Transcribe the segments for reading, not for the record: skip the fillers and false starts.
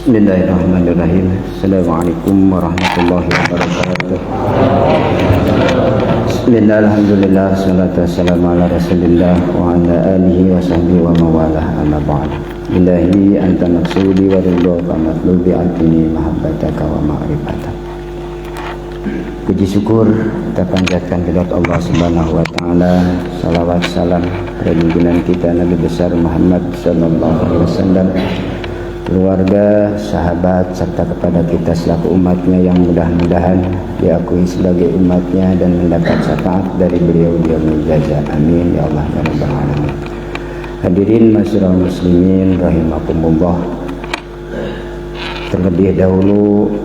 Bismillahirrahmanirrahim. Assalamualaikum warahmatullahi wabarakatuh. Bismillah, alhamdulillah, salatu wassalamu ala rasulillah wa ala alihi wa sahbihi wa mawalah, amma ba'd. Ilahi anta maksudi wa ridhoka matlubi altini mahabbataka wa ma'rifataka. Puji syukur kita panjatkan kepada Allah Subhanahu wa taala. Salawat salam pimpinan kita Nabi besar Muhammad sallallahu alaihi wasallam, keluarga, sahabat, serta kepada kita selaku umatnya yang mudah-mudahan diakui sebagai umatnya dan mendapat syafaat dari beliau di yaumil jaza. Amin ya Allah ya rabbal alamin. Hadirin masyarakat muslimin rahimakumullah. Terlebih dahulu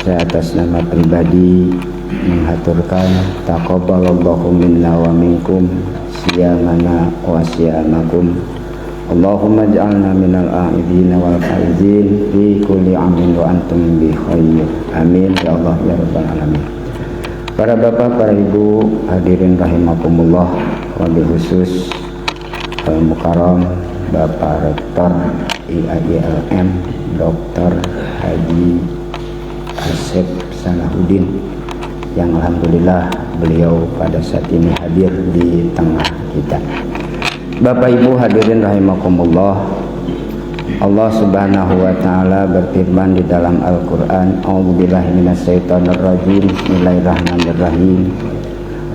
saya atas nama pribadi menghaturkan taqabbalallahu minna wa minkum siyamana wa siyamakum. Allahumma ja'alna minal a'idina wal faizin fi kulli amin wa antum bi khair. Amin ya Allah ya rabbal alamin. Para bapak, para ibu, hadirin rahimakumullah, wabil khusus Mukarram Bapak Rektor IAILM Dr. Haji Asep Salahuddin, yang alhamdulillah beliau pada saat ini hadir di tengah kita. Bapak Ibu hadirin rahimakumullah, Allah Subhanahu wa taala berfirman di dalam Al-Qur'an, A'udzubillahi minasyaitonir rajim, Bismillahirrahmanirrahim.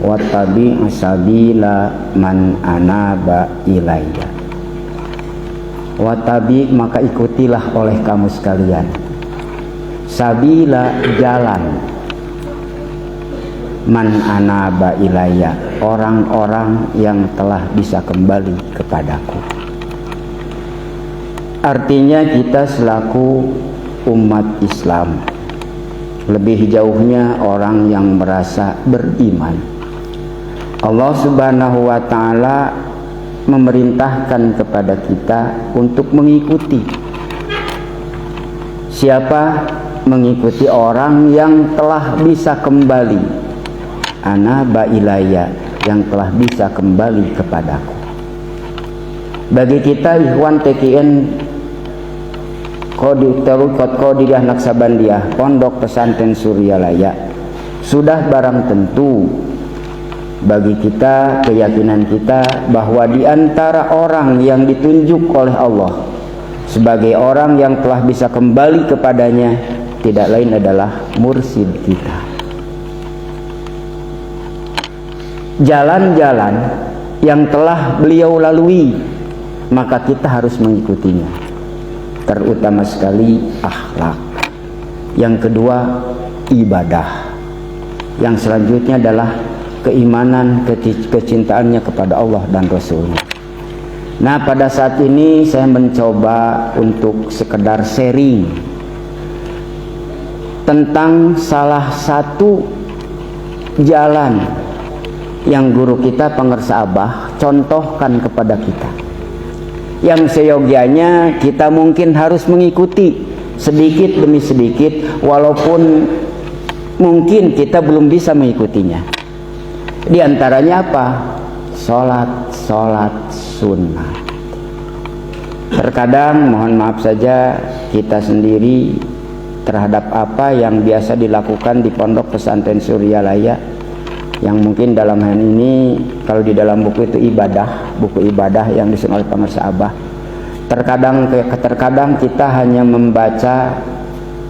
Wattabi' sabila man anaba ilayya. Wattabi' maka ikutilah oleh kamu sekalian, sabila jalan, man anaba ilayya, orang-orang yang telah bisa kembali kepadaku. Artinya kita selaku umat Islam, lebih jauhnya orang yang merasa beriman, Allah Subhanahu wa taala memerintahkan kepada kita untuk mengikuti. Siapa? Mengikuti orang yang telah bisa kembali, anaba ilayya, yang telah bisa kembali kepadaku. Bagi kita ikhwan TKN Qadiriyah Naksabandiyah Pondok Pesantren Suryalaya, sudah barang tentu bagi kita, keyakinan kita bahwa di antara orang yang ditunjuk oleh Allah sebagai orang yang telah bisa kembali kepadanya tidak lain adalah mursyid kita. Jalan-jalan yang telah beliau lalui, maka kita harus mengikutinya. Terutama sekali akhlak. Yang kedua ibadah. Yang selanjutnya adalah keimanan, kecintaannya kepada Allah dan Rasulnya. Nah, pada saat ini saya mencoba untuk sekedar sharing tentang salah satu jalan yang guru kita Pangersa Abah contohkan kepada kita, yang seyogianya kita mungkin harus mengikuti sedikit demi sedikit, walaupun mungkin kita belum bisa mengikutinya. Di antaranya apa? Sholat sunnah. Terkadang mohon maaf saja kita sendiri terhadap apa yang biasa dilakukan di Pondok Pesantren Suryalaya, yang mungkin dalam hal ini kalau di dalam buku itu buku ibadah yang disusun oleh Pangersa Abah. Terkadang kita hanya membaca,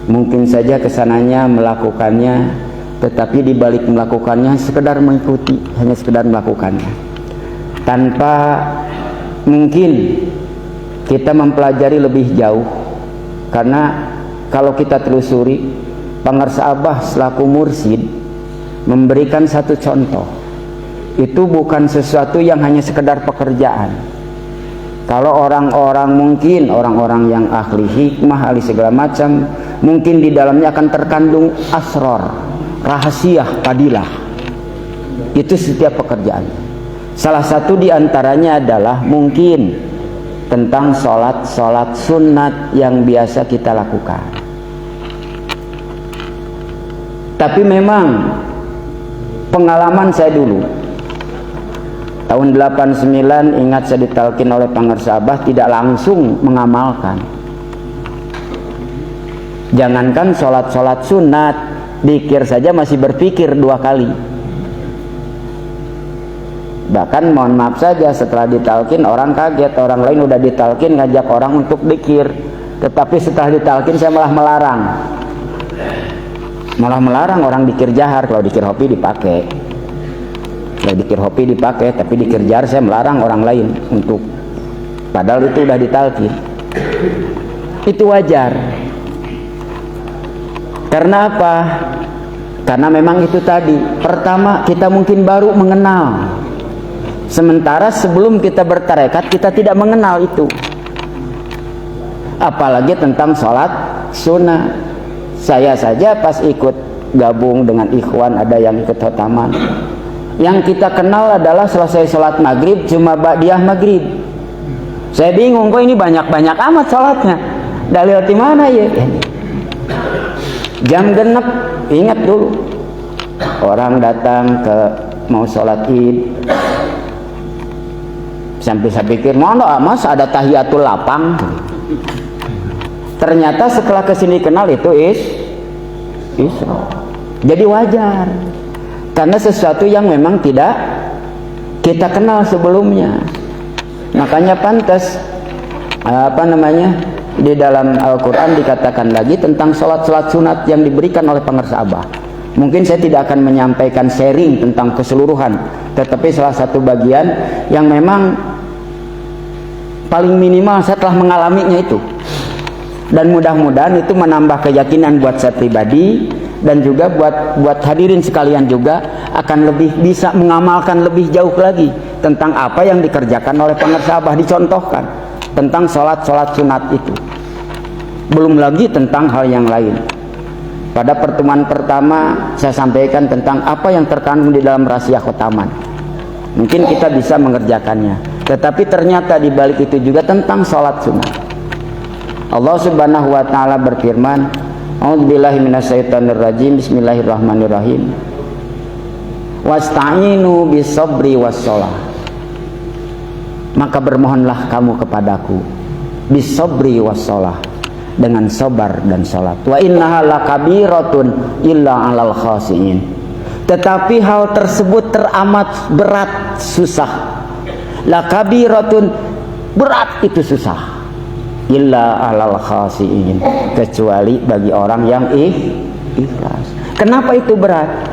mungkin saja kesananya melakukannya, tetapi di balik melakukannya sekedar mengikuti, hanya sekedar melakukannya, tanpa mungkin kita mempelajari lebih jauh. Karena kalau kita telusuri, Pangersa Abah selaku mursyid memberikan satu contoh. Itu bukan sesuatu yang hanya sekedar pekerjaan. Kalau orang-orang mungkin orang-orang yang ahli hikmah, ahli segala macam, mungkin di dalamnya akan terkandung asror, rahasia, fadilah. Itu setiap pekerjaan. Salah satu di antaranya adalah mungkin tentang sholat sunat yang biasa kita lakukan. Tapi memang pengalaman saya dulu tahun 89, ingat saya ditalkin oleh Pangersa Abah, tidak langsung mengamalkan. Jangankan sholat sunat, zikir saja masih berpikir 2 kali. Bahkan mohon maaf saja, setelah ditalkin orang kaget, orang lain udah ditalkin ngajak orang untuk zikir, tetapi setelah ditalkin saya malah melarang orang zikir jahar. Kalau zikir hopi dipakai, tapi zikir jahar saya melarang orang lain untuk, padahal itu udah ditalkin. Itu wajar. Karena apa? Karena memang itu tadi, pertama kita mungkin baru mengenal, sementara sebelum kita bertarekat kita tidak mengenal itu, apalagi tentang sholat sunnah. Saya saja pas ikut gabung dengan ikhwan, ada yang ikut khotaman, yang kita kenal adalah selesai sholat maghrib cuma ba'diyah maghrib. Saya bingung, kok ini banyak-banyak amat sholatnya, dalil di mana ya? Jam genep, ingat dulu orang datang ke mau sholat id, sampai saya pikir mana mas ada tahiyatul lapang. Ternyata setelah kesini kenal itu Isra. Jadi wajar, karena sesuatu yang memang tidak kita kenal sebelumnya. Makanya pantas di dalam Al-Quran dikatakan lagi tentang sholat-sholat sunat yang diberikan oleh pengersa Abah. Mungkin saya tidak akan menyampaikan sharing tentang keseluruhan, tetapi salah satu bagian yang memang paling minimal saya telah mengalaminya itu, dan mudah-mudahan itu menambah keyakinan buat saya pribadi, dan juga buat hadirin sekalian juga akan lebih bisa mengamalkan lebih jauh lagi tentang apa yang dikerjakan oleh pengersa Abah. Dicontohkan tentang sholat-sholat sunat itu, belum lagi tentang hal yang lain. Pada pertemuan pertama saya sampaikan tentang apa yang terkandung di dalam rahasia khotaman. Mungkin kita bisa mengerjakannya, tetapi ternyata di balik itu juga tentang sholat sunat. Allah Subhanahu wa taala berfirman, a'udzubillahi minasyaitonirrajim, bismillahirrahmanirrahim, wasta'inu bisabri wassholah, maka bermohonlah kamu kepadaku bisabri wassholah, dengan sabar dan salat. Wa innaha lakabiratun illa 'alal khashiin, tetapi hal tersebut teramat berat, susah. Lakabiratun, berat itu susah, illa 'alal khashiin, kecuali bagi orang yang ikhlas. Kenapa itu berat?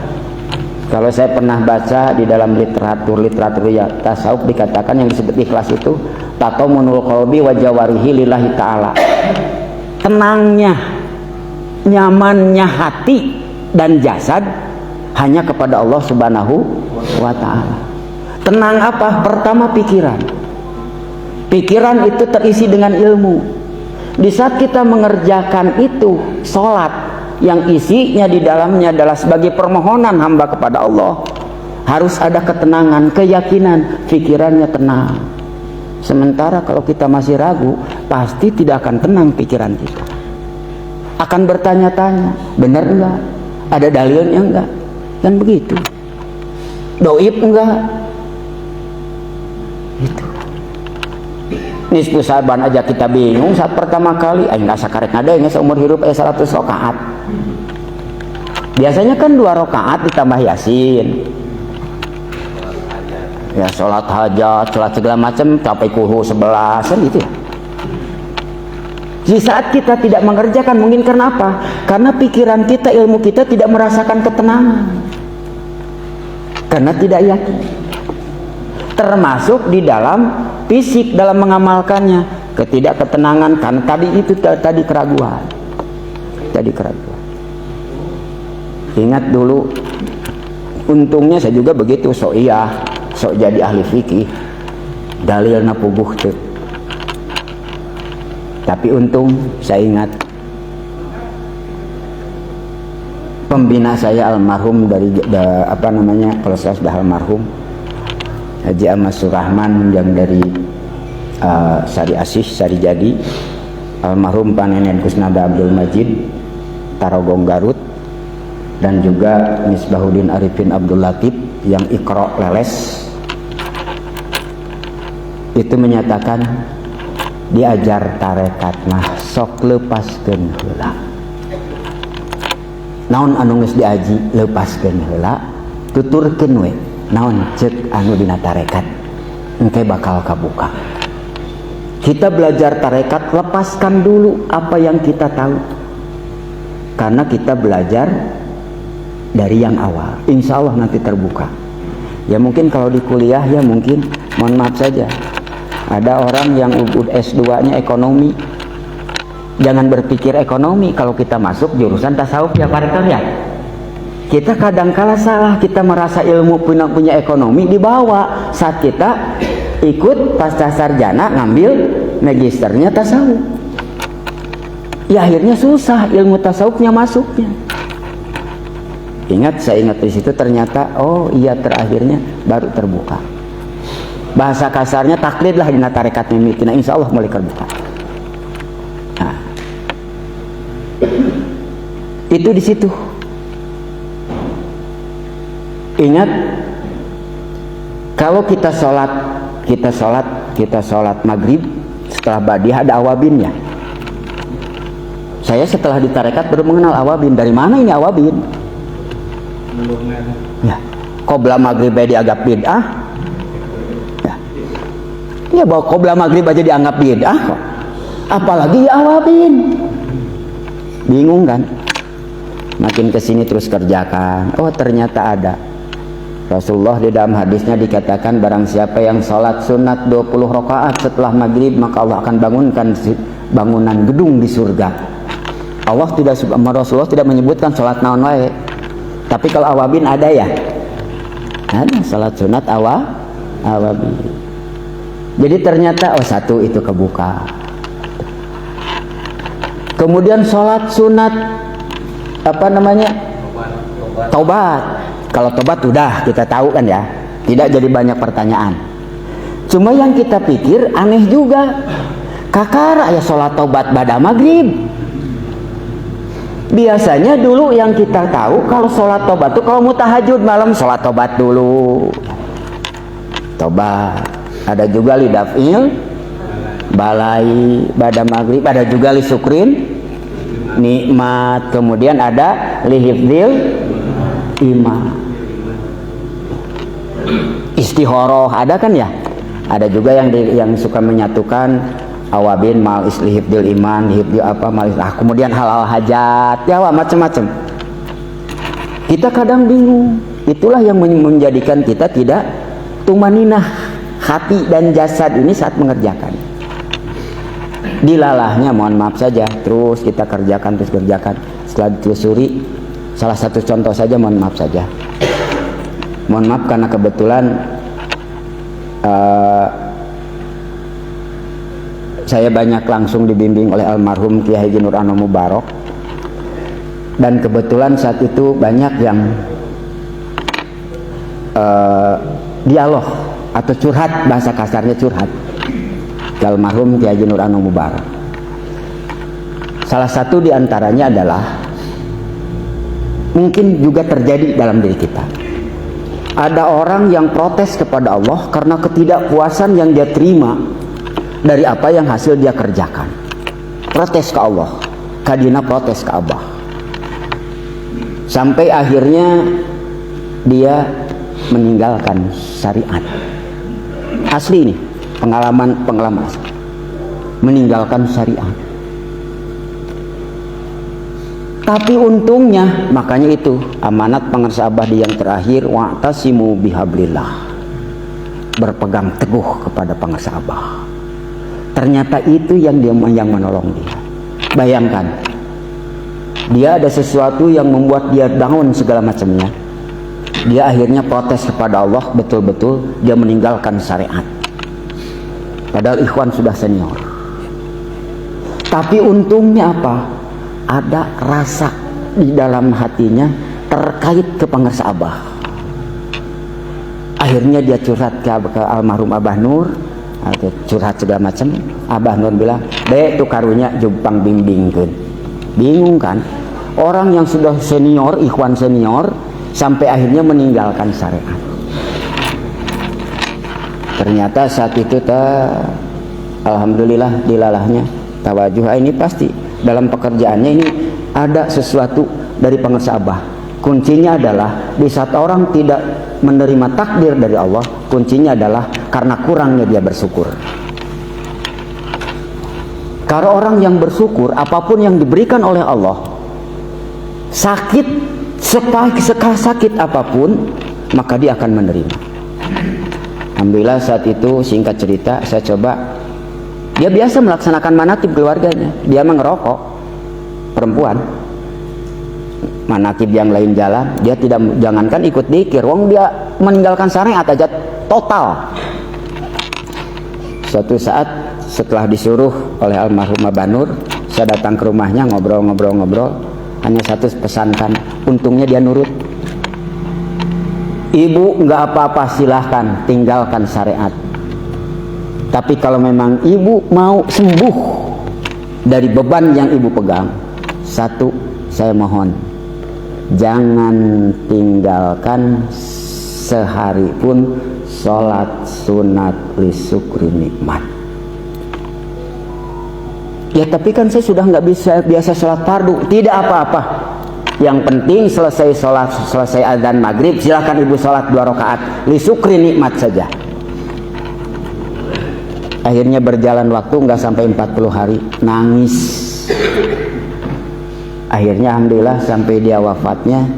Kalau saya pernah baca di dalam literatur ya tasawuf, dikatakan yang disebut ikhlas itu tatamunul qalbi wa jawarihi lillahi ta'ala, tenangnya, nyamannya hati dan jasad hanya kepada Allah Subhanahu wa ta'ala. Tenang apa? Pertama pikiran itu terisi dengan ilmu. Di saat kita mengerjakan itu sholat yang isinya di dalamnya adalah sebagai permohonan hamba kepada Allah, harus ada ketenangan, keyakinan, pikirannya tenang. Sementara kalau kita masih ragu, pasti tidak akan tenang pikiran kita. Akan bertanya-tanya, benar enggak? Ada dalilnya enggak? Dan begitu. Doib enggak? Itu. Nisfu saban aja kita bingung saat pertama kali. Nggak sakarek ada yang seumur hidup 100 rakaat. Biasanya kan 2 rakaat ditambah yasin. Ya sholat hajat, sholat segala macam sampai kuhu 11 kan gitu ya. Di saat kita tidak mengerjakan, mungkin karena apa? Karena pikiran kita, ilmu kita tidak merasakan ketenangan, karena tidak yakin. Termasuk di dalam fisik, dalam mengamalkannya, ketidakketenangan, karena tadi keraguan. Ingat dulu, untungnya saya juga begitu, sok jadi ahli fikih, dalilna puguh tuh. Tapi untung saya ingat pembina saya almarhum kalau saya sudah almarhum, Haji Ahmad Surahman yang dari Sari Asih, Sari Jadi, almarhum Panenen Kusnada Abdul Majid, Tarogong Garut, dan juga Misbahuddin Arifin Abdul Latif yang Iqra Leles, itu menyatakan diajar tarekat mah sok lepaskeun heula. naon anu geus diaji lepaskeun heula, tuturkeun we naon ceuk anu dina tarekat engke bakal kabuka. Kita belajar tarekat, lepaskan dulu apa yang kita tahu, karena kita belajar dari yang awal, insya Allah nanti terbuka. Ya mungkin kalau di kuliah ya mungkin, mohon maaf saja, ada orang yang S2 nya ekonomi. Jangan berpikir ekonomi kalau kita masuk jurusan tasawuf ya Pak Rektor ya. Kita kadang-kala salah, kita merasa ilmu punya ekonomi dibawa saat kita ikut pasca sarjana ngambil magisternya tasawuf. Ya akhirnya susah ilmu tasawufnya masuknya. Ingat, saya ingat di situ ternyata oh iya terakhirnya baru terbuka. Bahasa kasarnya taklid lah di tarekat mimitina, insya Allah mulai terbuka. Nah, itu di situ. Ingat, kalau kita sholat maghrib setelah badiah ada awabinnya. Saya setelah di tarekat baru mengenal awabin. Dari mana ini awabin? Ya, qobla maghrib dianggap bid'ah. Ya, bahwa qobla maghrib aja dianggap bid'ah, apalagi awabin. Bingung kan? Makin kesini terus kerjakan. Oh ternyata ada. Rasulullah di dalam hadisnya dikatakan, barang siapa yang sholat sunat 20 rakaat setelah maghrib, maka Allah akan bangunkan bangunan gedung di surga. Rasulullah tidak menyebutkan sholat naon wae. Tapi kalau awabin ada ya? Ada sholat sunat awabin. Jadi ternyata oh satu itu kebuka. Kemudian sholat sunat taubat. Kalau tobat udah kita tahu kan ya, tidak jadi banyak pertanyaan. Cuma yang kita pikir aneh juga, kakara ya sholat tobat pada maghrib. Biasanya dulu yang kita tahu kalau sholat tobat tuh kalau mau tahajud malam sholat tobat dulu. Tobat. Ada juga li daf'il balai pada maghrib, ada juga li syukrin nikmat, kemudian ada li hifdzil iman, istihoroh ada kan ya. Ada juga yang suka menyatukan awabin mal hifdzil iman, hifdzil kemudian halal hajat ya macam-macam. Kita kadang bingung. Itulah yang menjadikan kita tidak tumaninah hati dan jasad ini saat mengerjakan. Dilalahnya mohon maaf saja, terus kita kerjakan. Setelah ditelusuri, salah satu contoh saja, mohon maaf saja. Mohon maaf karena kebetulan saya banyak langsung dibimbing oleh almarhum Kiai Haji Nur Ano Mubarok, dan kebetulan saat itu banyak yang dialog atau curhat, bahasa kasarnya curhat ke almarhum Kiai Haji Nur Ano Mubarok. Salah satu diantaranya adalah mungkin juga terjadi dalam diri kita. Ada orang yang protes kepada Allah karena ketidakpuasan yang dia terima dari apa yang hasil dia kerjakan. Protes ke Allah, kadina protes ke Abah. Sampai akhirnya dia meninggalkan syariat. Asli ini pengalaman asli. Meninggalkan syariat. Tapi untungnya, makanya itu amanat pangarsa Abah di yang terakhir, wa'tasimu bihablillah, berpegang teguh kepada pangarsa Abah. Ternyata itu yang menolong dia. Bayangkan, dia ada sesuatu yang membuat dia down segala macamnya. Dia akhirnya protes kepada Allah, betul-betul dia meninggalkan syariat. Padahal ikhwan sudah senior. Tapi untungnya apa? Ada rasa di dalam hatinya terkait ke pangarsa Abah. Akhirnya dia curhat ke almarhum Abah Nur, atau curhat segala macam. Abah Nur bilang, "Dek tu karunya jumpang bimbingkeun." Bingung kan? Orang yang sudah senior, ikhwan senior, sampai akhirnya meninggalkan syariat. Ternyata saat itu alhamdulillah dilalahnya tawajuh ini pasti dalam pekerjaannya ini ada sesuatu dari pengersa Abah. Kuncinya adalah di saat orang tidak menerima takdir dari Allah, kuncinya adalah karena kurangnya dia bersyukur. Karena orang yang bersyukur, apapun yang diberikan oleh Allah, sakit sakit apapun, maka dia akan menerima. Alhamdulillah saat itu, singkat cerita, saya coba. Dia biasa melaksanakan manakib keluarganya. Dia mengerokok, perempuan. Manakib yang lain jalan, dia tidak, jangankan ikut dikir, wong dia meninggalkan syariat aja total. Suatu saat setelah disuruh oleh almarhum Abah Nur, saya datang ke rumahnya, ngobrol. Hanya satu pesankan, untungnya dia nurut. Ibu nggak apa-apa, silahkan tinggalkan syariat. Tapi kalau memang ibu mau sembuh dari beban yang ibu pegang, satu, saya mohon, jangan tinggalkan sehari pun sholat sunat li syukri nikmat. Ya tapi kan saya sudah nggak biasa sholat fardu. Tidak apa-apa, yang penting selesai sholat, selesai adzan maghrib, silakan ibu sholat 2 rakaat li syukri nikmat saja. Akhirnya berjalan waktu nggak sampai 40 hari, nangis. Akhirnya alhamdulillah sampai dia wafatnya,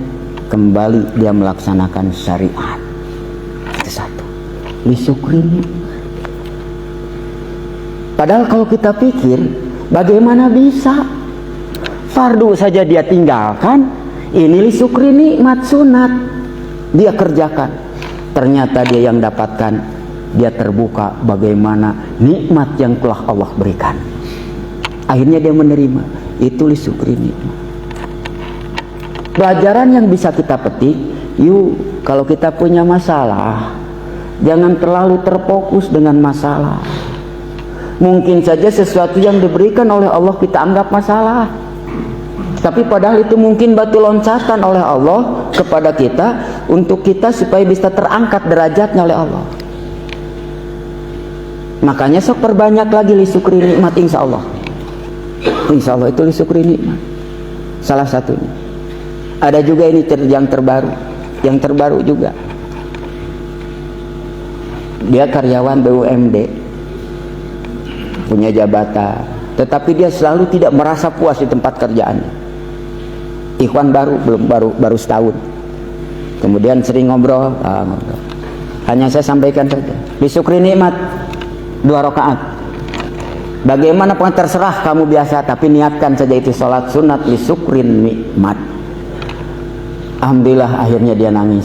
kembali dia melaksanakan syariat. Itu satu, li syukri nikmat. Padahal kalau kita pikir, bagaimana bisa fardu saja dia tinggalkan, ini li syukri nikmat sunat dia kerjakan. Ternyata dia yang dapatkan, dia terbuka bagaimana nikmat yang telah Allah berikan. Akhirnya dia menerima, itu li syukri nikmat. Pelajaran yang bisa kita petik, yuk kalau kita punya masalah, jangan terlalu terfokus dengan masalah. Mungkin saja sesuatu yang diberikan oleh Allah kita anggap masalah, tapi padahal itu mungkin batu loncatan oleh Allah kepada kita, untuk kita supaya bisa terangkat derajatnya oleh Allah. Makanya sok perbanyak lagi li syukri nikmat, insya Allah. Insya Allah itu li syukri nikmat. Salah satunya. Ada juga ini yang terbaru juga. Dia karyawan BUMD, punya jabatan, tetapi dia selalu tidak merasa puas di tempat kerjaannya. Ikhwan baru setahun. Kemudian sering ngobrol. Hanya saya sampaikan saja, li syukri nikmat 2 rakaat. Bagaimana pun terserah kamu biasa, tapi niatkan saja itu sholat sunat li syukri nikmat. Alhamdulillah akhirnya dia nangis.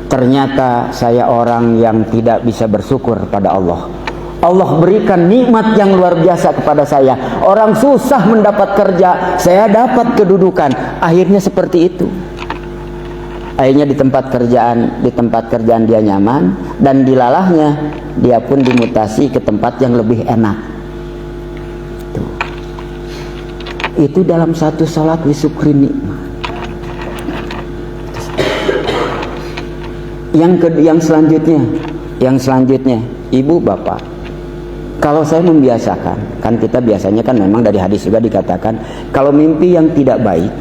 Ternyata saya orang yang tidak bisa bersyukur pada Allah. Allah berikan nikmat yang luar biasa kepada saya. Orang susah mendapat kerja, saya dapat kedudukan. Akhirnya seperti itu. Akhirnya di tempat kerjaan dia nyaman, dan dilalahnya dia pun dimutasi ke tempat yang lebih enak. Itu dalam satu salat li syukri nikmat. Yang selanjutnya, ibu bapak, kalau saya membiasakan, kan kita biasanya kan memang dari hadis juga dikatakan, kalau mimpi yang tidak baik,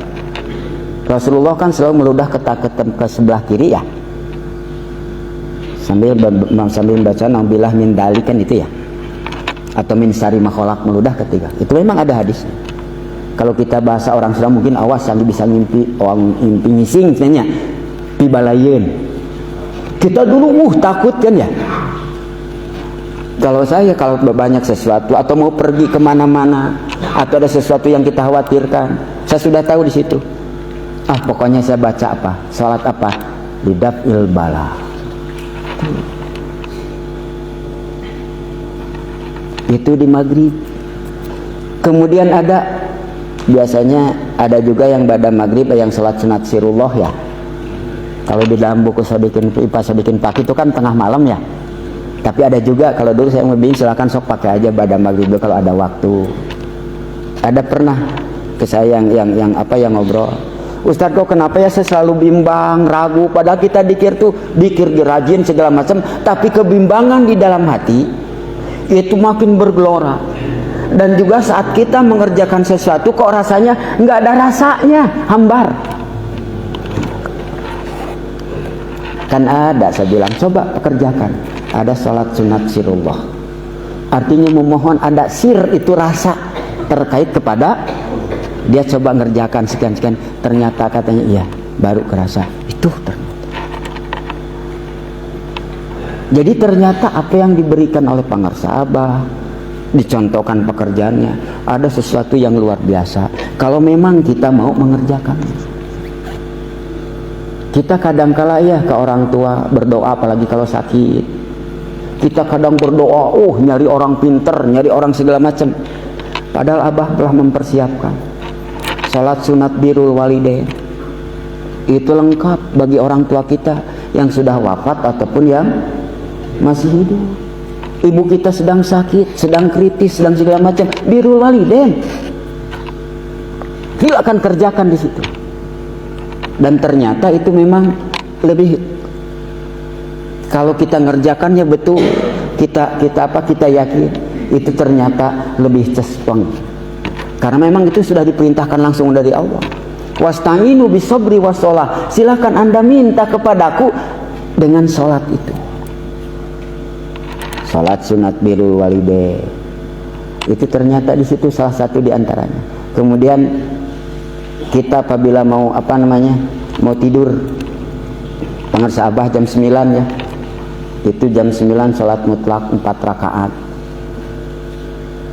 Rasulullah kan selalu meludah ke sebelah kiri ya, sambil membaca naubillah min dalik, kan itu ya, atau min syarri ma khalaq, meludah ketiga. Itu memang ada hadisnya. Kalau kita bahasa orang Sunda mungkin awas sambil bisa mimpi ngising sebenarnya pibalayeun. Kita dulu takut kan ya. Kalau banyak sesuatu atau mau pergi kemana-mana, atau ada sesuatu yang kita khawatirkan, saya sudah tahu di situ. Pokoknya saya baca apa, salat apa, lidaf'il bala. Itu di maghrib. Kemudian biasanya ada juga yang pada maghrib yang salat sunat sirullah ya. Kalau di dalam buku Sodikin Pak itu kan tengah malam ya. Tapi ada juga, kalau dulu saya ngebimbing, silakan sok pakai aja pada maghrib kalau ada waktu. Ada pernah ke saya yang ngobrol, Ustadz kok kenapa ya saya selalu bimbang, ragu, padahal kita dikir dirajin segala macam, tapi kebimbangan di dalam hati itu makin bergelora. Dan juga saat kita mengerjakan sesuatu kok rasanya nggak ada rasanya, hambar. Kan ada, saya bilang coba pekerjakan. Ada sholat sunat sirullah. Artinya memohon ada sir, itu rasa terkait kepada dia coba ngerjakan sekian-sekian. Ternyata katanya iya, baru kerasa. Itu ternyata. Jadi ternyata apa yang diberikan oleh pangarsa Abah, dicontohkan pekerjaannya, ada sesuatu yang luar biasa. Kalau memang kita mau mengerjakannya. Kita kadangkala ya ke orang tua berdoa, apalagi kalau sakit. Kita kadang berdoa, nyari orang pinter, nyari orang segala macam. Padahal Abah telah mempersiapkan salat sunat birrul walidain. Itu lengkap bagi orang tua kita yang sudah wafat ataupun yang masih hidup. Ibu kita sedang sakit, sedang kritis, sedang segala macam, birrul walidain. Silakan kerjakan di situ. Dan ternyata itu memang lebih, kalau kita ngerjakannya betul, kita yakin itu ternyata lebih cespeng. Karena memang itu sudah diperintahkan langsung dari Allah. Wasta'inu bisabri wassalah. Silahkan Anda minta kepadaku dengan sholat itu. Sholat sunat birrul walidain. Itu ternyata di situ salah satu di antaranya. Kemudian kita apabila mau mau tidur, pangarsa Abah jam 9 ya, itu jam 9 sholat mutlak 4 rakaat.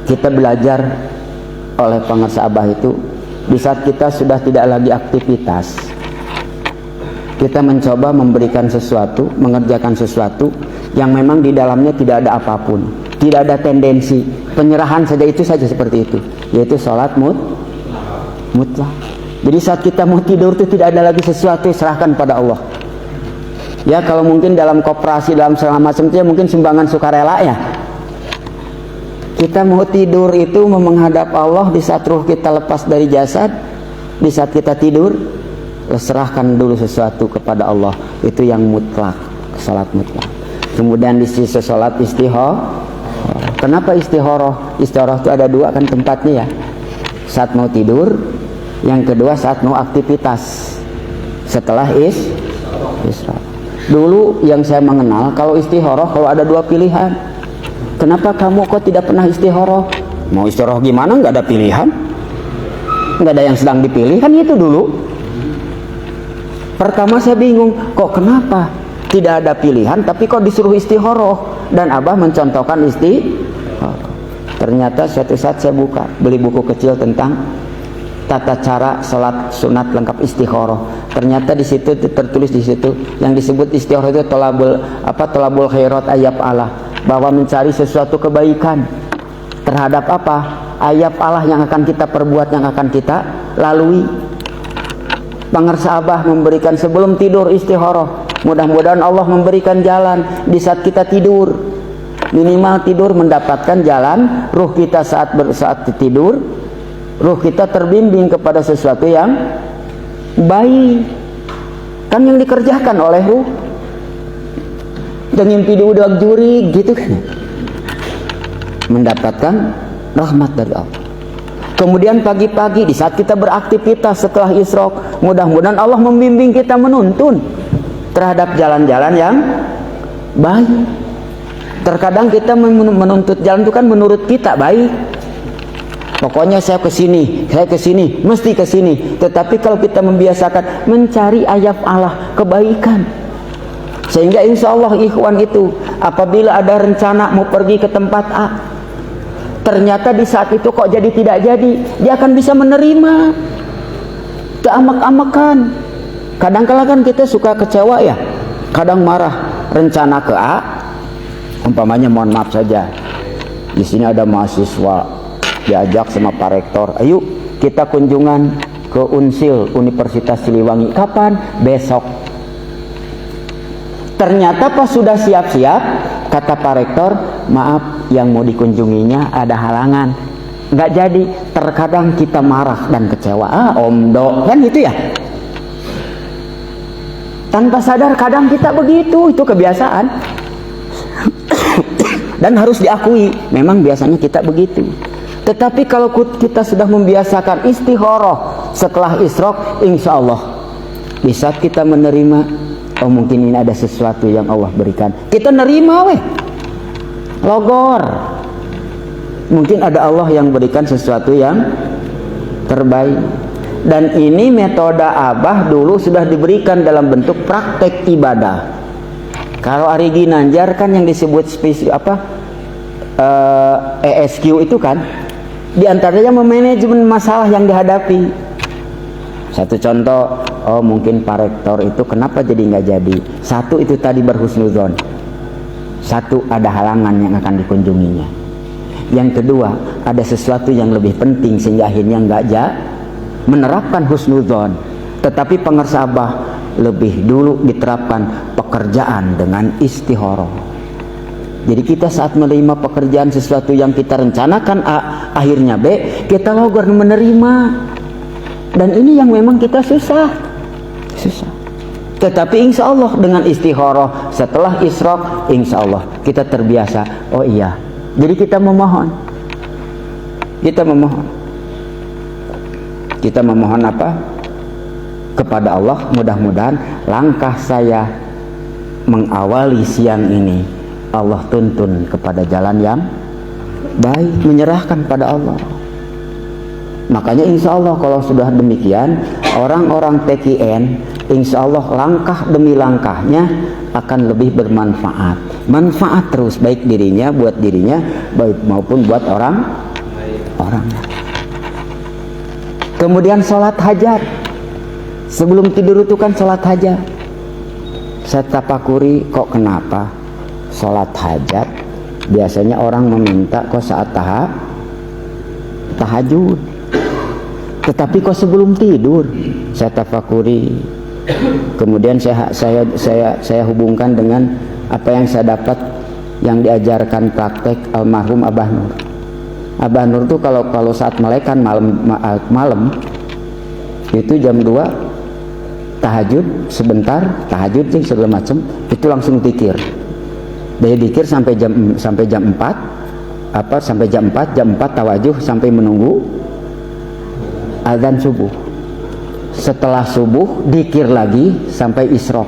Kita belajar oleh pangarsa Abah itu di saat kita sudah tidak lagi aktivitas, kita mencoba memberikan sesuatu, mengerjakan sesuatu yang memang di dalamnya tidak ada apapun, tidak ada tendensi, penyerahan saja, itu saja seperti itu, yaitu sholat mutlak. Jadi saat kita mau tidur itu tidak ada lagi sesuatu, serahkan pada Allah. Ya kalau mungkin dalam koperasi, dalam segala macam itu ya mungkin sumbangan sukarela ya. Kita mau tidur itu menghadap Allah di saat ruh kita lepas dari jasad. Di saat kita tidur, serahkan dulu sesuatu kepada Allah. Itu yang mutlak, salat mutlak. Kemudian di sisi salat istihoroh. Kenapa istihoroh? Istihoroh itu ada dua kan tempatnya ya. Saat mau tidur, yang kedua saat mau aktivitas setelah isra. Dulu yang saya mengenal, kalau istihoroh kalau ada dua pilihan. Kenapa kamu kok tidak pernah istihoroh? Mau istihoroh gimana? Nggak ada pilihan, nggak ada yang sedang dipilih, kan itu dulu. Pertama saya bingung, kok kenapa tidak ada pilihan tapi kok disuruh istihoroh? Dan Abah mencontohkan istihoroh. Ternyata suatu saat saya beli buku kecil tentang tata cara sholat sunat lengkap istihoroh. Ternyata di situ tertulis, di situ yang disebut istihoroh itu tolabul khairat ayab Allah, bahwa mencari sesuatu kebaikan terhadap ayab Allah yang akan kita perbuat, yang akan kita lalui. Pangarsa Abah memberikan sebelum tidur istihoroh. Mudah-mudahan Allah memberikan jalan di saat kita tidur. Minimal tidur mendapatkan jalan ruh kita saat tidur. Ruh kita terbimbing kepada sesuatu yang baik, kan yang dikerjakan oleh ruh. Dan mimpi di udah juri gitu kan, mendapatkan rahmat dari Allah. Kemudian pagi-pagi di saat kita beraktivitas setelah isyraq, mudah-mudahan Allah membimbing kita menuntun terhadap jalan-jalan yang baik. Terkadang kita menuntut jalan itu kan menurut kita baik. Pokoknya saya ke sini, mesti ke sini. Tetapi kalau kita membiasakan mencari ayat Allah, kebaikan, sehingga insya Allah ikhwan itu apabila ada rencana mau pergi ke tempat A, ternyata di saat itu kok jadi tidak jadi, dia akan bisa menerima. Keamak-amakan. Kadang-kala kan kita suka kecewa ya, kadang marah. Rencana ke A, umpamanya mohon maaf saja, di sini ada mahasiswa diajak sama Pak Rektor, ayo kita kunjungan ke Unsil Universitas Siliwangi. Kapan? Besok. Ternyata pas sudah siap-siap, kata Pak Rektor, maaf yang mau dikunjunginya ada halangan, nggak jadi. Terkadang kita marah dan kecewa, omdo kan gitu ya, tanpa sadar kadang kita begitu, itu kebiasaan. Dan harus diakui memang biasanya kita begitu. Tetapi kalau kita sudah membiasakan istikharah setelah isyraq, insya Allah di saat kita menerima, oh mungkin ini ada sesuatu yang Allah berikan, kita nerima logor. Mungkin ada Allah yang berikan sesuatu yang terbaik. Dan ini metode Abah dulu sudah diberikan dalam bentuk praktek ibadah. Kalau Ari Ginanjar kan yang disebut ESQ itu kan, diantaranya memanajemen masalah yang dihadapi. Satu contoh, oh mungkin Pak Rektor itu kenapa jadi nggak jadi? Satu itu tadi berhusnuzon. Satu ada halangan yang akan dikunjunginya. Yang kedua ada sesuatu yang lebih penting sehingga akhirnya nggak menerapkan husnuzon. Tetapi pengersa Abah lebih dulu diterapkan pekerjaan dengan istikharah. Jadi kita saat menerima pekerjaan sesuatu yang kita rencanakan A, akhirnya B, kita logor menerima. Dan ini yang memang kita susah. Tetapi insya Allah dengan istikharah setelah isyraq, insya Allah kita terbiasa. Oh iya, jadi kita memohon. Kita memohon apa? Kepada Allah, mudah-mudahan langkah saya mengawali siang ini Allah tuntun kepada jalan yang baik, menyerahkan pada Allah. Makanya insya Allah kalau sudah demikian, orang-orang PKN insya Allah langkah demi langkahnya akan lebih bermanfaat. Manfaat terus, baik dirinya, buat dirinya, baik maupun buat orang. Kemudian sholat hajat. Sebelum tidur itu kan sholat hajat. Saya tapakuri, kok kenapa sholat hajat biasanya orang meminta kok saat tahajud, tetapi kok sebelum tidur? Saya tafakuri, kemudian saya hubungkan dengan apa yang saya dapat yang diajarkan praktek almarhum Abah Nur. Abah Nur tuh kalau saat melekkan malam itu jam 2 tahajud sebentar, tahajud segala macam, itu langsung zikir. Dari zikir sampai jam 4 sampai jam 4 tawajuh sampai menunggu azan subuh. Setelah subuh zikir lagi sampai isyraq.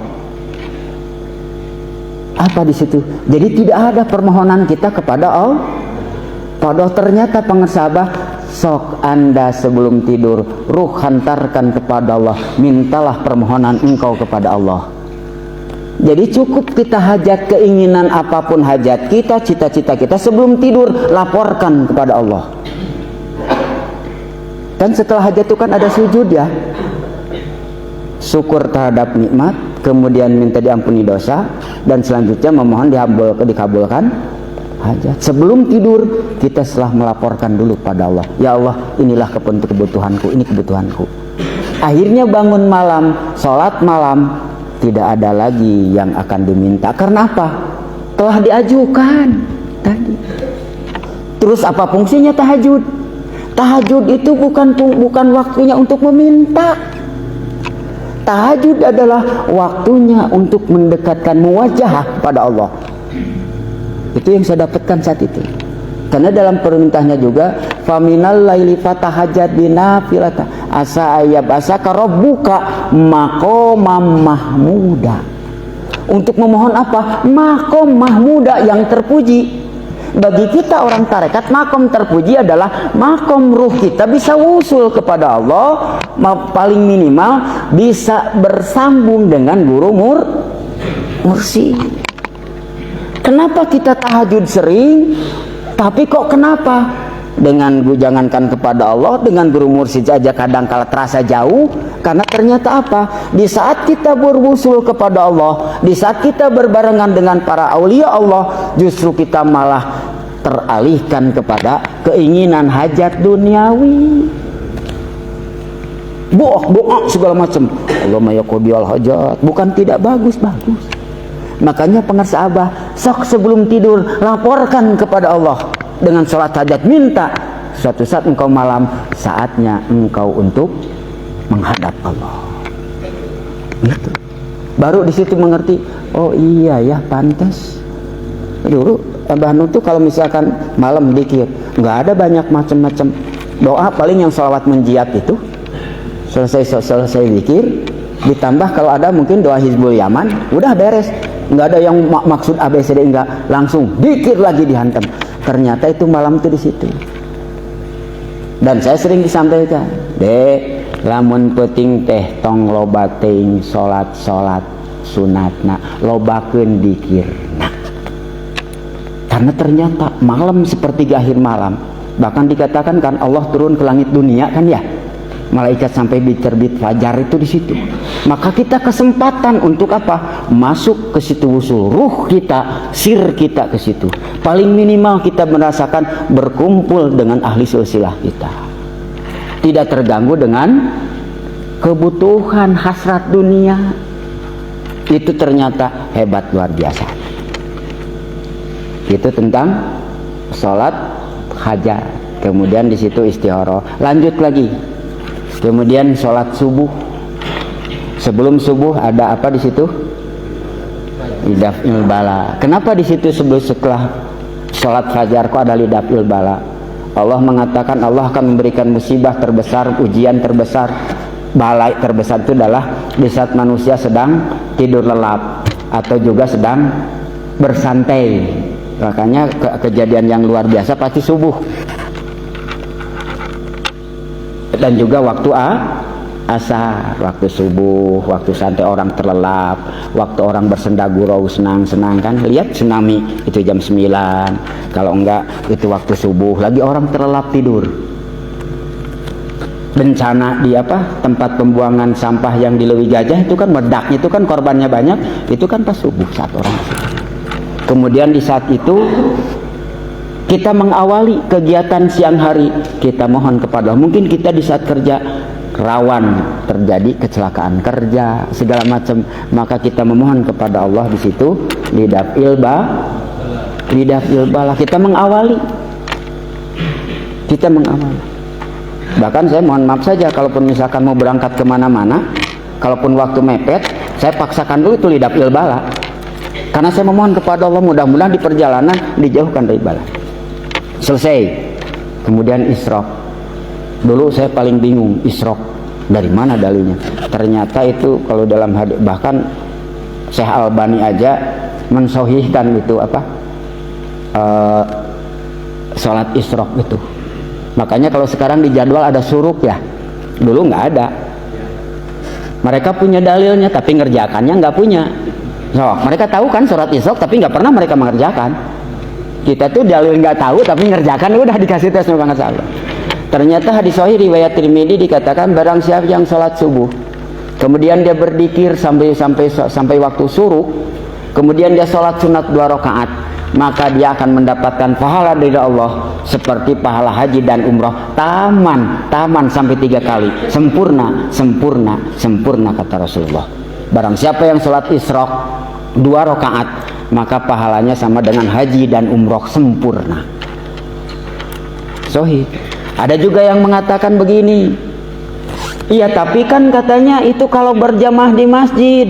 Apa di situ? Jadi tidak ada permohonan kita kepada Allah. Padahal ternyata pengersa Abah, sok Anda sebelum tidur ruh hantarkan kepada Allah, mintalah permohonan engkau kepada Allah. Jadi cukup kita hajat, keinginan apapun hajat kita, cita-cita kita, sebelum tidur laporkan kepada Allah. Dan setelah hajat itu kan ada sujud ya, syukur terhadap nikmat, kemudian minta diampuni dosa, dan selanjutnya memohon dikabulkan hajat. Sebelum tidur kita setelah melaporkan dulu pada Allah, ya Allah, inilah kebutuhanku, ini kebutuhanku. Akhirnya bangun malam, sholat malam, tidak ada lagi yang akan diminta. Karena apa? Telah diajukan tadi. Terus apa fungsinya tahajud? Tahajud itu bukan waktunya untuk meminta. Tahajud adalah waktunya untuk mendekatkan muwajahah pada Allah. Itu yang saya dapatkan saat itu. Karena dalam perintahnya juga, faminal laili fatahajat binafilata asa ayyabasaka rabbuka maqamam mahmuda. Untuk memohon apa? Maqam mahmuda, yang terpuji. Bagi kita orang tarekat, maqam terpuji adalah maqam ruh kita bisa wusul kepada Allah, paling minimal bisa bersambung dengan guru mursyid. Kenapa kita tahajud sering, tapi kok kenapa dengan jangankan kepada Allah, dengan guru mursyid saja kadang kala terasa jauh? Karena ternyata apa? Di saat kita berwusul kepada Allah, di saat kita berbarengan dengan para aulia Allah, justru kita malah teralihkan kepada keinginan hajat duniawi. Doa segala macam. Allahumma ya qadiyal hajat. Bukan tidak bagus. Makanya pengersa Abah, sok sebelum tidur laporkan kepada Allah dengan sholat hajat, minta. Suatu saat engkau malam, saatnya engkau untuk menghadap Allah. Gitu. Baru di situ mengerti, oh iya ya, pantas. Dulu Mbah Nun tuh kalau misalkan malam dikir, nggak ada banyak macam-macam doa, paling yang sholawat menjiat itu selesai dikir, ditambah kalau ada mungkin doa Hizbul Yaman, udah beres. Nggak ada yang maksud ABCD, enggak, langsung dikir lagi dihantam. Ternyata itu malam itu di situ. Dan saya sering disampaikan, dek, lamun penting teh tong loba teuing salat sunatna, lobakeun dikirna. Karena ternyata malam sepertiga akhir malam, bahkan dikatakan kan Allah turun ke langit dunia kan ya, malaikat sampai terbit fajar itu di situ. Maka kita kesempatan untuk apa? Masuk ke situ, wusul ruh kita, sir kita ke situ. Paling minimal kita merasakan berkumpul dengan ahli silsilah kita, tidak terganggu dengan kebutuhan hasrat dunia. Itu ternyata hebat, luar biasa. Itu tentang sholat hajat. Kemudian di situ istihara. Lanjut lagi. Kemudian sholat subuh. Sebelum subuh ada apa di situ? Lidafil bala. Kenapa di situ setelah sholat fajar kok ada lidafil bala? Allah mengatakan Allah akan memberikan musibah terbesar, ujian terbesar, balai terbesar itu adalah di saat manusia sedang tidur lelap atau juga sedang bersantai. Makanya kejadian yang luar biasa pasti subuh. Dan juga waktu asar, waktu subuh, waktu santai orang terlelap, waktu orang bersenda gurau senang-senang kan. Lihat tsunami itu jam 9. Kalau enggak itu waktu subuh, lagi orang terlelap tidur. Bencana di tempat pembuangan sampah yang di Lewi Gajah itu kan meledaknya, itu kan korbannya banyak, itu kan pas subuh saat orang. Kemudian di saat itu kita mengawali kegiatan siang hari, kita mohon kepada Allah. Mungkin kita di saat kerja rawan terjadi kecelakaan kerja segala macam, maka kita memohon kepada Allah di situ lidafil bala. Kita mengawali. Bahkan saya mohon maaf saja, kalaupun misalkan mau berangkat kemana-mana, kalaupun waktu mepet, saya paksakan dulu itu lidafil bala. Karena saya memohon kepada Allah, mudah-mudahan di perjalanan dijauhkan dari bala. Selesai. Kemudian isyraq. Dulu saya paling bingung, isyraq dari mana dalilnya? Ternyata itu kalau dalam hadis, bahkan Syekh Albani aja mensohihkan itu sholat isyraq itu. Makanya kalau sekarang di jadwal ada suruk ya, dulu nggak ada. Mereka punya dalilnya tapi ngerjakannya nggak punya. So, mereka tahu kan sholat isyraq tapi nggak pernah mereka mengerjakan. Kita tuh dalil nggak tahu tapi ngerjakan, udah dikasih tes banget salah. Ternyata hadis sahih riwayat Tirmidzi dikatakan barang siapa yang sholat subuh, kemudian dia berzikir sampai waktu suruk, kemudian dia sholat sunat 2 rakaat, maka dia akan mendapatkan pahala dari Allah seperti pahala haji dan umroh taman sampai 3 kali, sempurna kata Rasulullah. Barang siapa yang sholat isyraq 2 rakaat, maka pahalanya sama dengan haji dan umroh sempurna. Sahih. Ada juga yang mengatakan begini, iya tapi kan katanya itu kalau berjamaah di masjid.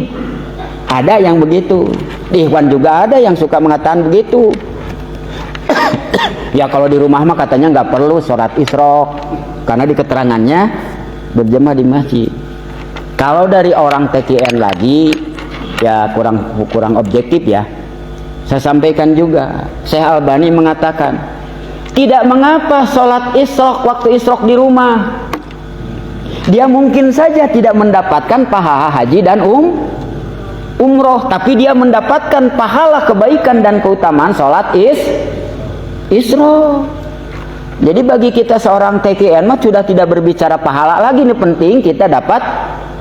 Ada yang begitu. Di Ikhwan juga ada yang suka mengatakan begitu. Ya kalau di rumah mah katanya nggak perlu sholat isyraq, karena di keterangannya berjamaah di masjid. Kalau dari orang TKN lagi, ya kurang objektif ya. Saya sampaikan juga, Syekh Albani mengatakan, tidak mengapa sholat isyraq waktu isyraq di rumah. Dia mungkin saja tidak mendapatkan pahala haji dan umroh, tapi dia mendapatkan pahala kebaikan dan keutamaan sholat isyraq. Jadi bagi kita seorang TKN mah sudah tidak berbicara pahala lagi, ini penting kita dapat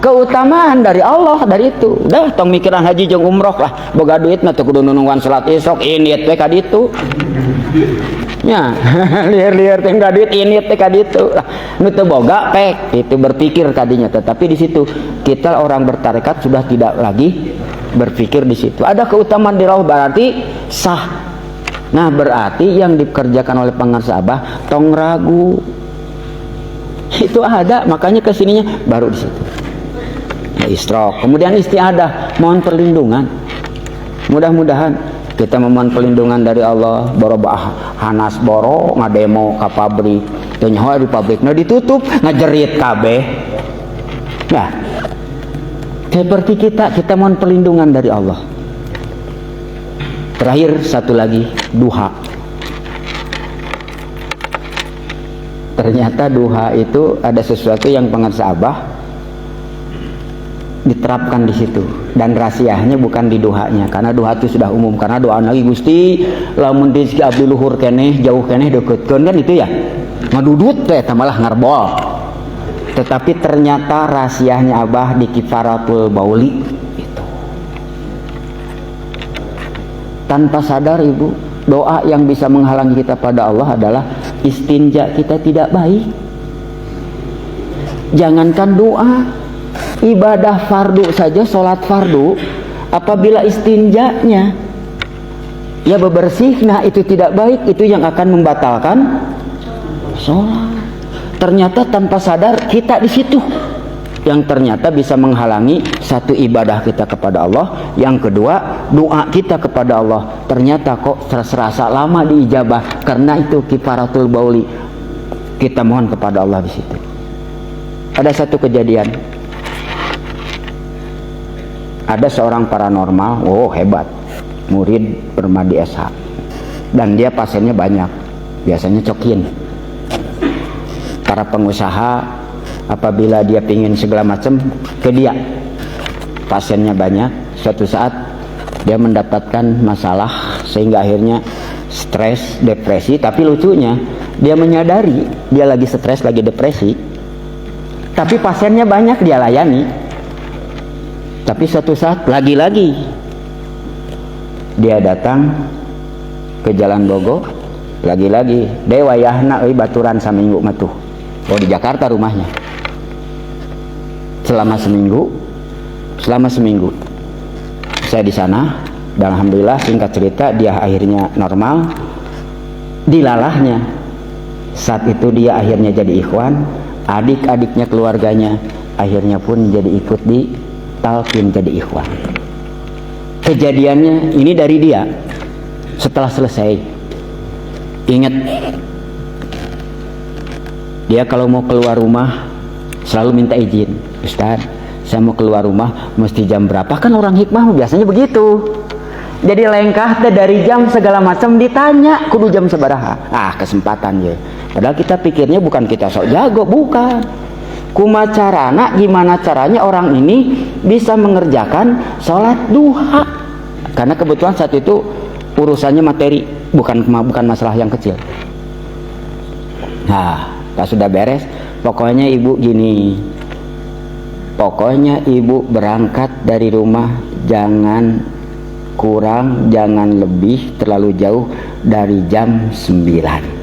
keutamaan dari Allah dari itu. Dah tong mikiran haji jeung umroh lah, boga duit mah teu kudu nungguan salat isyraq, init we ka ditu. Nya, liar-liar teh enggak duit init teh ka ditu. Nu teu boga pek itu berpikir tadinya, tetapi di situ kita orang bertarekat sudah tidak lagi berpikir di situ. Ada keutamaan di Allah berarti sah. Nah, berarti yang dikerjakan oleh pengasabah tong ragu. Itu ada, makanya kesininya baru di situ. Isyraq, kemudian istiadah, mohon perlindungan. Mudah-mudahan Kita memohon perlindungan dari Allah. Borobah hanas boro ngademo ka pabrik, teu nyaho di pabrikna ditutup, ngajerit kabeh. Nah, seperti kita mohon perlindungan dari Allah. Terakhir satu lagi, duha. Ternyata duha itu ada sesuatu yang pengersa Abah diterapkan di situ, dan rahasianya bukan di duhanya, karena duha itu sudah umum. Karena doa lagi Gusti lamun rezeki abdi luhur keneh jauh keneh deketkeun kan itu ya ngadudut teh malah ngarbol. Tetapi ternyata rahasianya Abah di kifaratul bauli itu. Tanpa sadar ibu, doa yang bisa menghalangi kita pada Allah adalah istinja kita tidak baik. Jangankan doa, ibadah fardu saja, sholat fardu, apabila istinjanya ya bebersih, nah itu tidak baik, itu yang akan membatalkan sholat. Ternyata tanpa sadar kita di situ yang ternyata bisa menghalangi satu ibadah kita kepada Allah, yang kedua doa kita kepada Allah ternyata kok serasa lama diijabah, karena itu kifaratul bauli. Kita mohon kepada Allah di situ. Ada satu kejadian, ada seorang paranormal, hebat, murid Permadi SH, dan dia pasiennya banyak, biasanya cokin. Para pengusaha apabila dia pingin segala macam ke dia, pasiennya banyak. Suatu saat dia mendapatkan masalah sehingga akhirnya stres, depresi. Tapi lucunya dia menyadari dia lagi stres, lagi depresi, tapi pasiennya banyak dia layani. Tapi suatu saat lagi-lagi dia datang ke Jalan Bogo, lagi-lagi dewa yahna baturan saminggu matuh. Di Jakarta rumahnya. Selama seminggu saya di sana, dan alhamdulillah singkat cerita dia akhirnya normal. Dilalahnya saat itu dia akhirnya jadi ikhwan, adik-adiknya, keluarganya akhirnya pun jadi ikut di talqin jadi ikhwan. Kejadiannya ini dari dia setelah selesai. Ingat, dia kalau mau keluar rumah selalu minta izin, Ustaz saya mau keluar rumah mesti jam berapa, kan orang hikmah biasanya begitu. Jadi lengkah dari jam segala macam ditanya kudu jam sabaraha, kesempatan ya. Padahal kita pikirnya bukan kita sok jago, bukan. Kumacarana, gimana caranya orang ini bisa mengerjakan sholat duha, karena kebetulan saat itu urusannya materi, bukan masalah yang kecil. Nah, pas sudah beres, pokoknya ibu gini, pokoknya ibu berangkat dari rumah jangan kurang, jangan lebih terlalu jauh dari jam 9.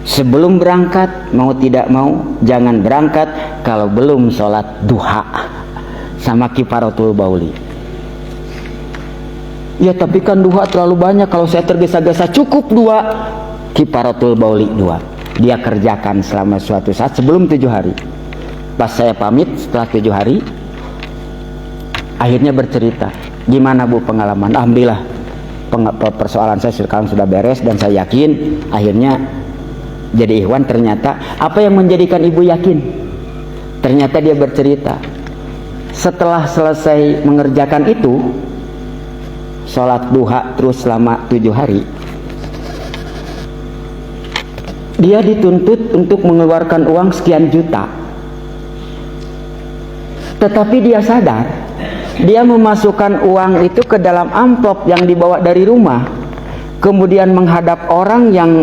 Sebelum berangkat, mau tidak mau jangan berangkat kalau belum sholat duha sama kifaratul bauli. Ya tapi kan duha terlalu banyak, kalau saya tergesa-gesa cukup 2 kifaratul bauli 2. Dia kerjakan selama suatu saat sebelum 7 hari. Pas saya pamit setelah 7 hari, akhirnya bercerita, gimana Bu pengalaman? Alhamdulillah persoalan saya sekarang sudah beres, dan saya yakin akhirnya jadi ikhwan. Ternyata apa yang menjadikan ibu yakin? Ternyata dia bercerita setelah selesai mengerjakan itu, sholat duha terus selama 7 hari, dia dituntut untuk mengeluarkan uang sekian juta. Tetapi dia sadar, dia memasukkan uang itu ke dalam amplop yang dibawa dari rumah, kemudian menghadap orang yang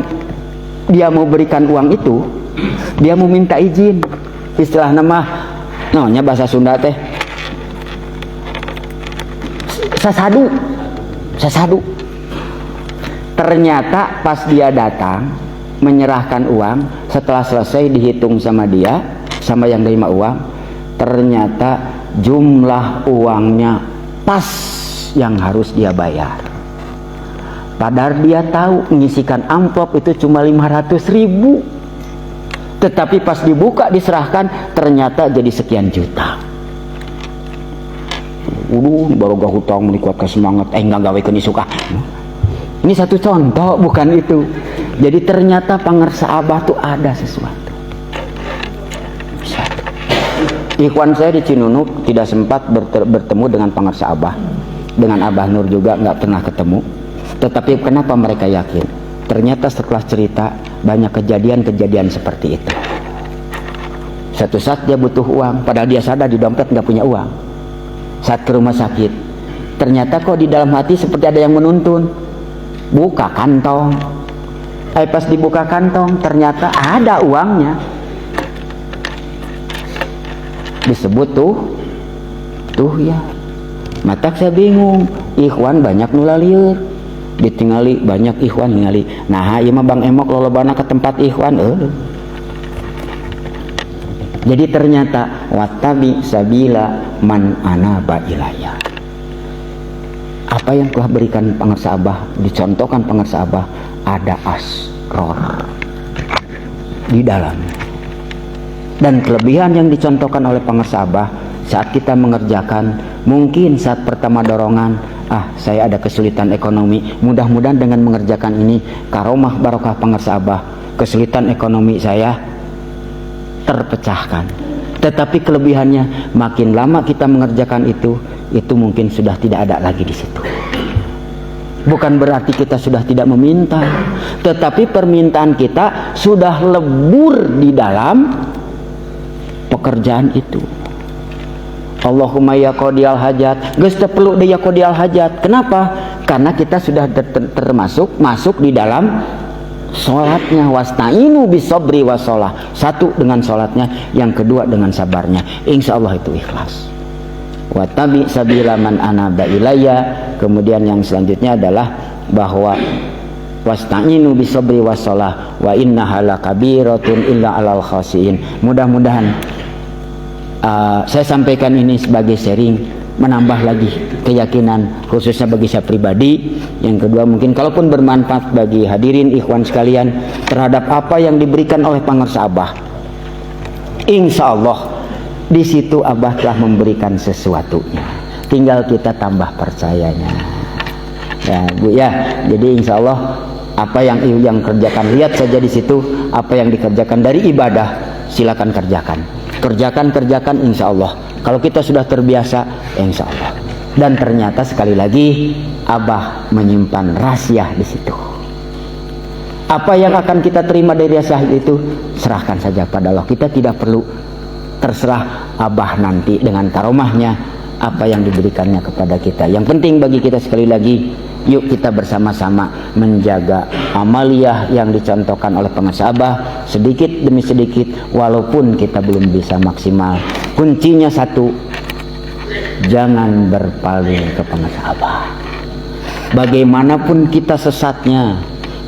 dia mau berikan uang itu, dia mau minta izin. Istilah namanya bahasa Sunda teh sasadu. Ternyata pas dia datang menyerahkan uang, setelah selesai dihitung sama dia, sama yang terima uang, ternyata jumlah uangnya pas yang harus dia bayar. Padahal dia tahu mengisikan amplop itu cuma 500.000, tetapi pas dibuka diserahkan ternyata jadi sekian juta. baru gak hutang menikuatkan semangat enggak gawekeun isuk. Ini satu contoh, bukan itu. Jadi ternyata pangarsa Abah tuh ada sesuatu. Ikhwan saya di Cinunuk tidak sempat bertemu dengan pangarsa Abah, dengan Abah Nur juga nggak pernah ketemu. Tetapi kenapa mereka yakin? Ternyata setelah cerita banyak kejadian-kejadian seperti itu. Satu saat dia butuh uang, padahal dia sadar di dompet nggak punya uang. Saat ke rumah sakit, ternyata kok di dalam hati seperti ada yang menuntun. Buka kantong. Pas dibuka kantong, ternyata ada uangnya. Disebut tuh ya. Matak saya bingung. Ikhwan banyak nulalieur. Ditinggali banyak ikhwan ningali. Nah, ieu mah Bang Emok lolobana ke tempat ikhwan Jadi ternyata wattabi sabila man anaba ilayya. Apa yang telah berikan pangarsa Abah, dicontohkan pangarsa Abah, ada asror di dalamnya. Dan kelebihan yang dicontohkan oleh pangarsa Abah saat kita mengerjakan, mungkin saat pertama dorongan, saya ada kesulitan ekonomi, mudah-mudahan dengan mengerjakan ini karomah barokah pangarsa Abah, kesulitan ekonomi saya terpecahkan. Tetapi kelebihannya, makin lama kita mengerjakan itu mungkin sudah tidak ada lagi di situ. Bukan berarti kita sudah tidak meminta, tetapi permintaan kita sudah lebur di dalam pekerjaan itu. Allahumma ya qadiyal hajat, geus teu perlu deui ya qadiyal hajat. Kenapa? Karena kita sudah masuk di dalam sholatnya. Wasta'inu bisabri wasolah. Satu dengan sholatnya, yang kedua dengan sabarnya. Insya Allah itu ikhlas. Wattabi sabila man anaba ilayya. Kemudian yang selanjutnya adalah bahwa wasta'inu bisabri wasolah wa innaha lakabiratun illa alal khasiin. Mudah-mudahan saya sampaikan ini sebagai sharing, menambah lagi keyakinan khususnya bagi saya pribadi. Yang kedua, mungkin kalaupun bermanfaat bagi hadirin ikhwan sekalian terhadap apa yang diberikan oleh pangarsa Abah. Insya Allah di situ Abah telah memberikan sesuatunya, tinggal kita tambah percayanya ya Bu ya. Jadi insya Allah apa yang kerjakan, lihat saja di situ apa yang dikerjakan dari ibadah, silakan kerjakan insya Allah. Kalau kita sudah terbiasa, insya Allah. Dan ternyata sekali lagi Abah menyimpan rahasia di situ. Apa yang akan kita terima dari rahasia itu, serahkan saja pada Allah. Kita tidak perlu, terserah Abah nanti dengan karomahnya apa yang diberikannya kepada kita. Yang penting bagi kita sekali lagi, yuk kita bersama-sama menjaga amaliyah yang dicontohkan oleh pangarsa Abah sedikit demi sedikit, walaupun kita belum bisa maksimal. Kuncinya satu, jangan berpaling ke pangarsa Abah. Bagaimanapun kita sesatnya,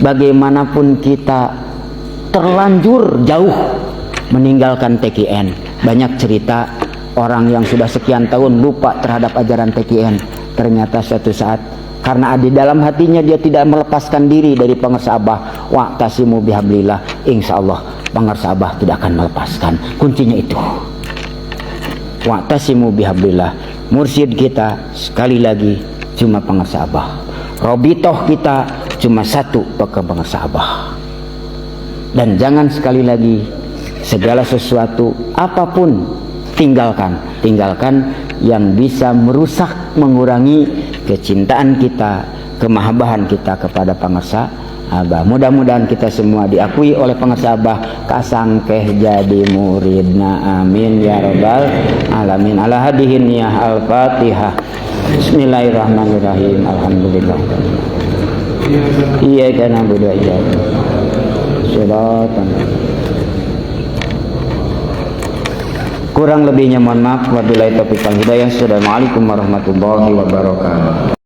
bagaimanapun kita terlanjur jauh meninggalkan TKN. Banyak cerita orang yang sudah sekian tahun lupa terhadap ajaran TKN, ternyata suatu saat karena di dalam hatinya dia tidak melepaskan diri dari pangarsa Abah, wa'tasimu bihablillah, insya Allah pangarsa Abah tidak akan melepaskan. Kuncinya itu, wa'tasimu bihablillah. Mursyid kita sekali lagi cuma pangarsa Abah, robitoh kita cuma satu, pakai pangarsa Abah. Dan jangan sekali lagi segala sesuatu apapun tinggalkan yang bisa merusak, mengurangi kecintaan kita, kemahabahan kita kepada pangarsa Abah. Mudah-mudahan kita semua diakui oleh pangarsa Abah kasangkeh jadi muridna, amin ya rabbal alamin. Ala hadihin ya al-fatihah. Bismillahirrahmanirrahim. Alhamdulillah. Iyyaka na'budu wa iyyaka nasta'in. Kurang lebihnya mohon maaf. Wabillahi taufiq wal hidayah. Assalamualaikum warahmatullahi wabarakatuh.